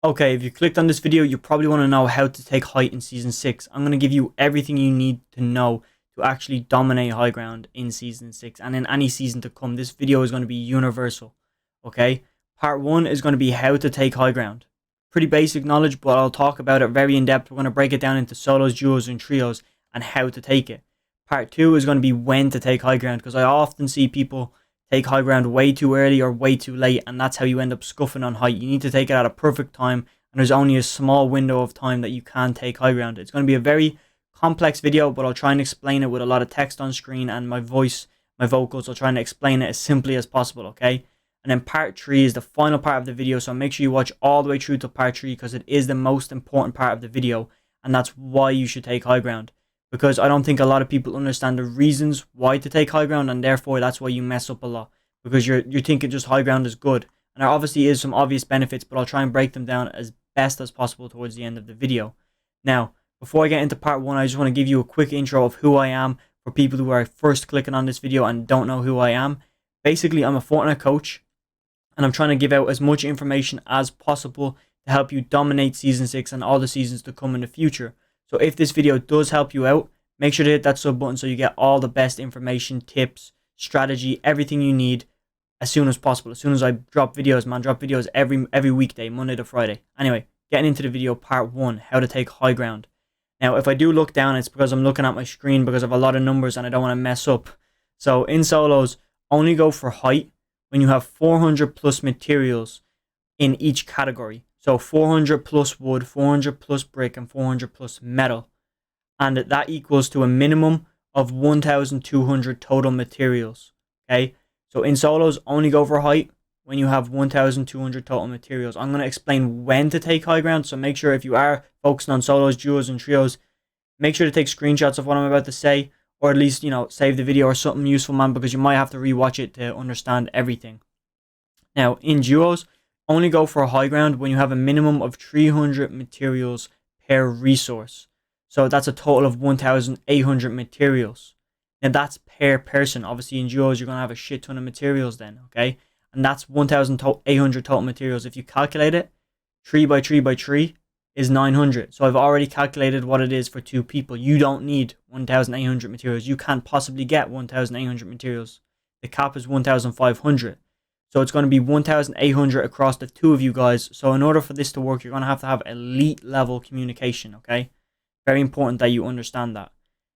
Okay, if you clicked on this video, you probably want to know how to take height in Season 6. I'm going to give you everything you need to know to actually dominate high ground in Season 6 and in any season to come. This video is going to be universal, okay? Part 1 is going to be how to take high ground. Pretty basic knowledge, but I'll talk about it very in depth. We're going to break it down into solos, duos, and trios and how to take it. Part 2 is going to be when to take high ground, because I often see people take high ground way too early or way too late, and that's how you end up scuffing on height. You need to take it at a perfect time, and there's only a small window of time that you can take high ground. It's going to be a very complex video, but I'll try and explain it with a lot of text on screen and my voice, my vocals. I'll try and explain it as simply as possible, okay? And then part 3 is the final part of the video, so make sure you watch all the way through to part 3, because it is the most important part of the video, and that's why you should take high ground. Because I don't think a lot of people understand the reasons why to take high ground, and therefore that's why you mess up a lot. Because you're thinking just high ground is good. And there obviously is some obvious benefits, but I'll try and break them down as best as possible towards the end of the video. Now, before I get into part 1, I just want to give you a quick intro of who I am for people who are first clicking on this video and don't know who I am. Basically, I'm a Fortnite coach, and I'm trying to give out as much information as possible to help you dominate Season 6 and all the seasons to come in the future. So if this video does help you out, make sure to hit that sub button so you get all the best information, tips, strategy, everything you need as soon as possible. As soon as I drop videos, man, drop videos every weekday, Monday to Friday. Anyway, getting into the video, part 1, how to take high ground. Now, if I do look down, it's because I'm looking at my screen because I have a lot of numbers and I don't want to mess up. So in solos, only go for height when you have 400 plus materials in each category. So 400 plus wood, 400 plus brick, and 400 plus metal. And that equals to a minimum of 1,200 total materials. Okay? So in solos, only go for height when you have 1,200 total materials. I'm going to explain when to take high ground. So make sure if you are focusing on solos, duos, and trios, make sure to take screenshots of what I'm about to say. Or at least, save the video or something useful, man, because you might have to rewatch it to understand everything. Now, in duos, only go for high ground when you have a minimum of 300 materials per resource. So that's a total of 1,800 materials. Now that's per person. Obviously in duos you're going to have a shit ton of materials then, okay? And that's 1,800 total materials. If you calculate it, 3 by 3 by 3 is 900. So I've already calculated what it is for 2 people. You don't need 1,800 materials. You can't possibly get 1,800 materials. The cap is 1,500. So it's going to be 1,800 across the 2 of you guys. So in order for this to work, you're going to have elite level communication, okay? Very important that you understand that.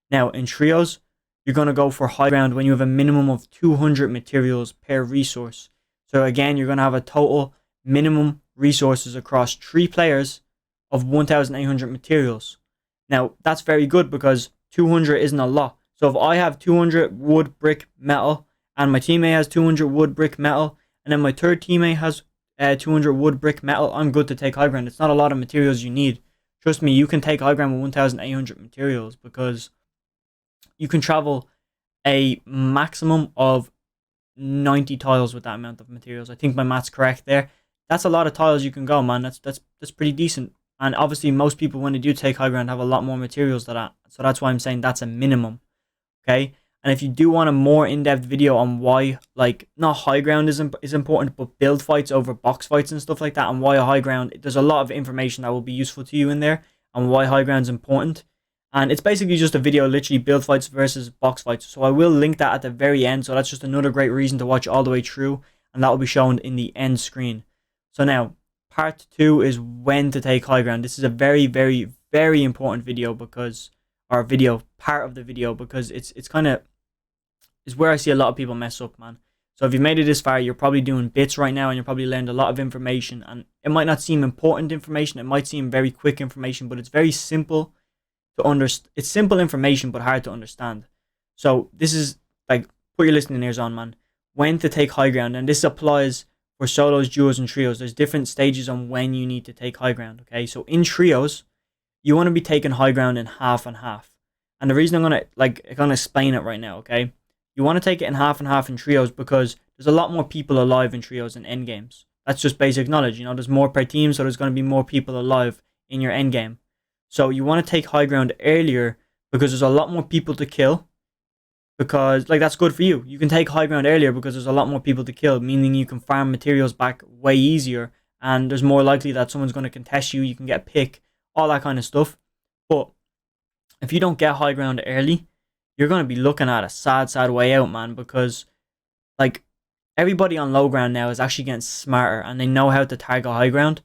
Now, in trios, you're going to go for high ground when you have a minimum of 200 materials per resource. So again, you're going to have a total minimum resources across 3 players of 1,800 materials. Now, that's very good because 200 isn't a lot. So if I have 200 wood, brick, metal, and my teammate has 200 wood, brick, metal, and then my third teammate has 200 wood, brick, metal, I'm good to take high ground. It's not a lot of materials you need. Trust me, you can take high ground with 1,800 materials because you can travel a maximum of 90 tiles with that amount of materials. I think my math's correct there. That's a lot of tiles you can go, man. That's pretty decent. And obviously, most people, when they do take high ground, have a lot more materials than that. So that's why I'm saying that's a minimum. Okay? And if you do want a more in-depth video on why, not high ground is important, but build fights over box fights and stuff like that, and why a high ground, there's a lot of information that will be useful to you in there, and why high ground is important. And it's basically just a video, literally build fights versus box fights. So I will link that at the very end. So that's just another great reason to watch all the way through, and that will be shown in the end screen. So now, part 2 is when to take high ground. This is a very, very, very important video because, or part of the video, because it's kind of, is where I see a lot of people mess up, man. So if you've made it this far, you're probably doing bits right now and you're probably learned a lot of information, and it might not seem important information, it might seem very quick information, but it's very simple to understand. It's simple information but hard to understand. So this is put your listening ears on, man. When to take high ground, and this applies for solos, duos, and trios. There's different stages on when you need to take high ground, okay? So in trios, you want to be taking high ground in half and half. And the reason I'm gonna explain it right now, okay? You want to take it in half and half in trios because there's a lot more people alive in trios and endgames. That's just basic knowledge. There's more per team, so there's going to be more people alive in your endgame. So you want to take high ground earlier because there's a lot more people to kill. Because, that's good for you. You can take high ground earlier because there's a lot more people to kill, meaning you can farm materials back way easier and there's more likely that someone's going to contest you. You can get a pick, all that kind of stuff. But if you don't get high ground early, you're going to be looking at a sad way out, man, because like everybody on low ground now is actually getting smarter and they know how to target high ground.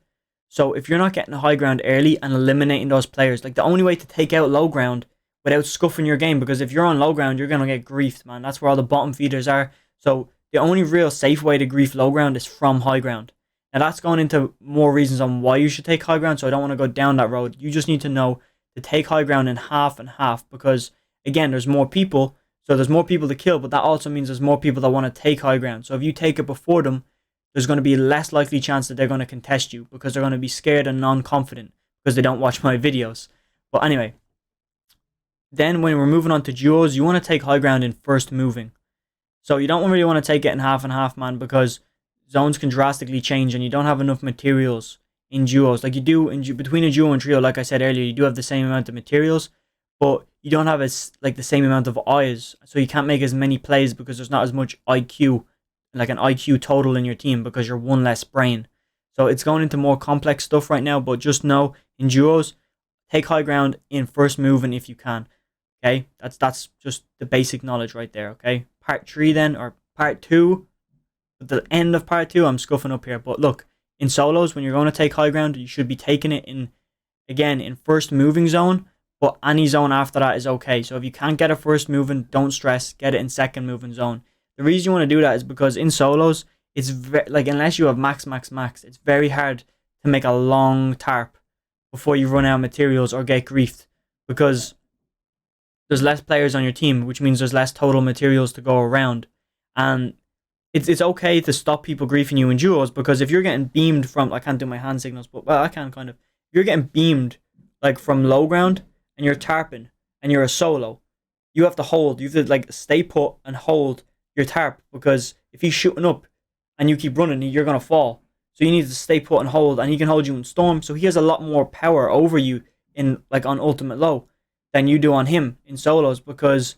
So if you're not getting high ground early and eliminating those players, like the only way to take out low ground without scuffing your game, because if you're on low ground, you're going to get griefed, man. That's where all the bottom feeders are. So the only real safe way to grief low ground is from high ground. Now that's going into more reasons on why you should take high ground, so I don't want to go down that road. You just need to know to take high ground in half and half, because again, there's more people, so there's more people to kill, but that also means there's more people that want to take high ground. So if you take it before them, there's going to be a less likely chance that they're going to contest you, because they're going to be scared and non-confident because they don't watch my videos. But anyway, then when we're moving on to duos, you want to take high ground in first moving. So you don't really want to take it in half and half, man, because zones can drastically change and you don't have enough materials in duos. Like you do between a duo and trio, like I said earlier, you do have the same amount of materials, but you don't have the same amount of eyes, so you can't make as many plays because there's not as much IQ, like an IQ total in your team, because you're one less brain. So it's going into more complex stuff right now, but just know in duos, take high ground in first moving if you can. Okay, that's just the basic knowledge right there. Okay, part 3 then, or part 2, at the end of part 2, I'm scuffing up here. But look, in solos, when you're going to take high ground, you should be taking it in first moving zone, but any zone after that is okay. So if you can't get a first moving, don't stress, get it in second moving zone. The reason you want to do that is because in solos, it's like unless you have max, it's very hard to make a long tarp before you run out of materials or get griefed, because there's less players on your team, which means there's less total materials to go around. And it's okay to stop people griefing you in duos, because if you're getting beamed from, I can't do my hand signals, but well, I can kind of. If you're getting beamed like from low ground and you're tarping and you're a solo, you have to hold. You have to like stay put and hold your tarp, because if he's shooting up and you keep running, you're gonna fall. So you need to stay put and hold, and he can hold you in storm. So he has a lot more power over you in like on ultimate low than you do on him in solos, because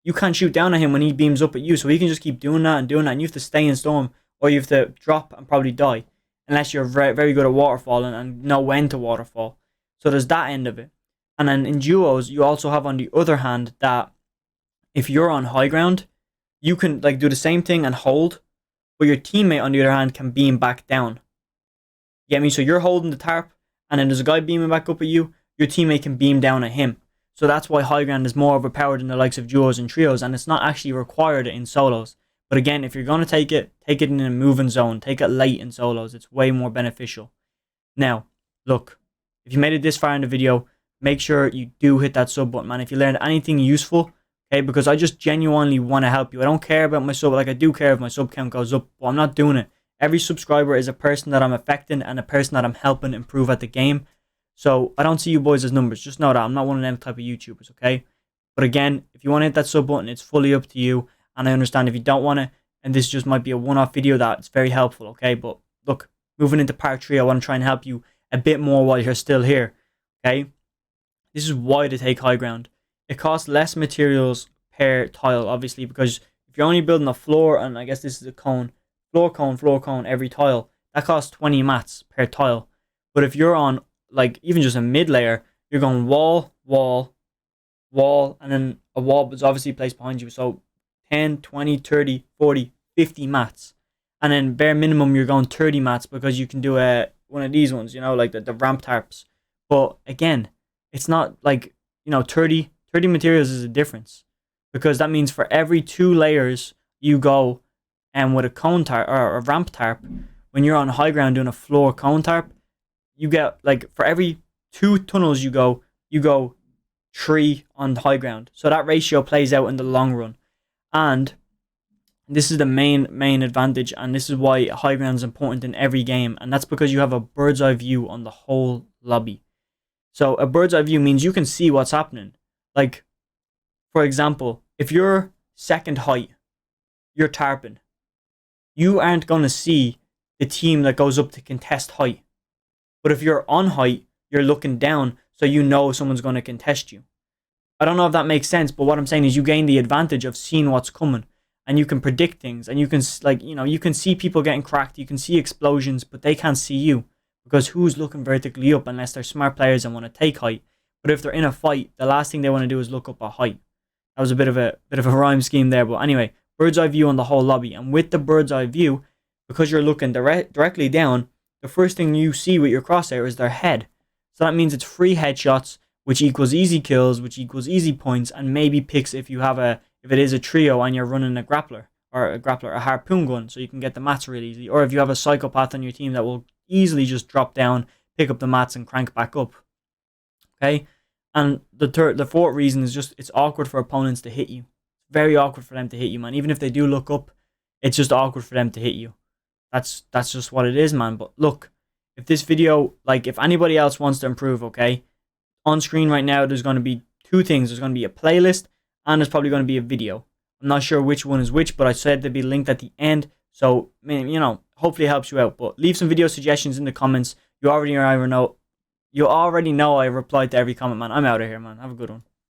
you can't shoot down at him when he beams up at you. So he can just keep doing that, and you have to stay in storm, or you have to drop and probably die, unless you're very, very good at waterfalling and know when to waterfall. So there's that end of it. And then in duos, you also have on the other hand that if you're on high ground, you can like do the same thing and hold, but your teammate on the other hand can beam back down. You get me? So you're holding the tarp, and then there's a guy beaming back up at you, your teammate can beam down at him. So that's why high ground is more overpowered in the likes of duos and trios, and it's not actually required in solos. But again, if you're going to take it in a moving zone. Take it late in solos. It's way more beneficial. Now, look, if you made it this far in the video, make sure you do hit that sub button, man. If you learned anything useful, okay, because I just genuinely want to help you. I don't care about my sub, like I do care if my sub count goes up, but I'm not doing it. Every subscriber is a person that I'm affecting and a person that I'm helping improve at the game. So I don't see you boys as numbers. Just know that I'm not one of them type of YouTubers, okay? But again, if you want to hit that sub button, it's fully up to you. And I understand if you don't want to, and this just might be a one-off video that's very helpful, okay? But look, moving into part 3, I want to try and help you a bit more while you're still here, okay? This is why to take high ground. It costs less materials per tile, obviously, because if you're only building a floor, and I guess this is a cone, floor cone, every tile, that costs 20 mats per tile. But if you're on like even just a mid layer, you're going wall, and then a wall is obviously placed behind you. So 10, 20, 30, 40, 50 mats. And then bare minimum, you're going 30 mats, because you can do one of these ones, you know, like the ramp tarps. But again, it's not like, you know, 30 materials is a difference, because that means for every 2 layers you go and with a cone tarp or a ramp tarp, when you're on high ground doing a floor cone tarp, you get like for every 2 tunnels you go 3 on high ground. So that ratio plays out in the long run. And this is the main advantage, and this is why high ground is important in every game, and that's because you have a bird's eye view on the whole lobby. So a bird's eye view means you can see what's happening. Like, for example, if you're second height, you're tarping, you aren't going to see the team that goes up to contest height. But if you're on height, you're looking down, so you know someone's going to contest you. I don't know if that makes sense, but what I'm saying is you gain the advantage of seeing what's coming, and you can predict things, and you can, like, you know, you can see people getting cracked, you can see explosions, but they can't see you. because who's looking vertically up unless they're smart players and want to take height? But if they're in a fight, the last thing they want to do is look up at height. That was a bit of a rhyme scheme there, but anyway, bird's eye view on the whole lobby. And with the bird's eye view, because you're looking directly down, the first thing you see with your crosshair is their head. So that means it's free headshots, which equals easy kills, which equals easy points, and maybe picks if it is a trio and you're running a grappler, a harpoon gun, so you can get the mats really easy. Or if you have a psychopath on your team that will easily just drop down, pick up the mats, and crank back up. Okay? And the fourth reason is just it's awkward for opponents to hit you. Very awkward for them to hit you, man. Even if they do look up, it's just awkward for them to hit you. That's just what it is, man. But look, if this video, like, if anybody else wants to improve, okay, on screen right now, there's going to be two things. There's going to be a playlist, and there's probably going to be a video. I'm not sure which one is which, but I said they'd be linked at the end. So, you know, hopefully it helps you out. But leave some video suggestions in the comments. You already know I replied to every comment, man. I'm out of here, man. Have a good one.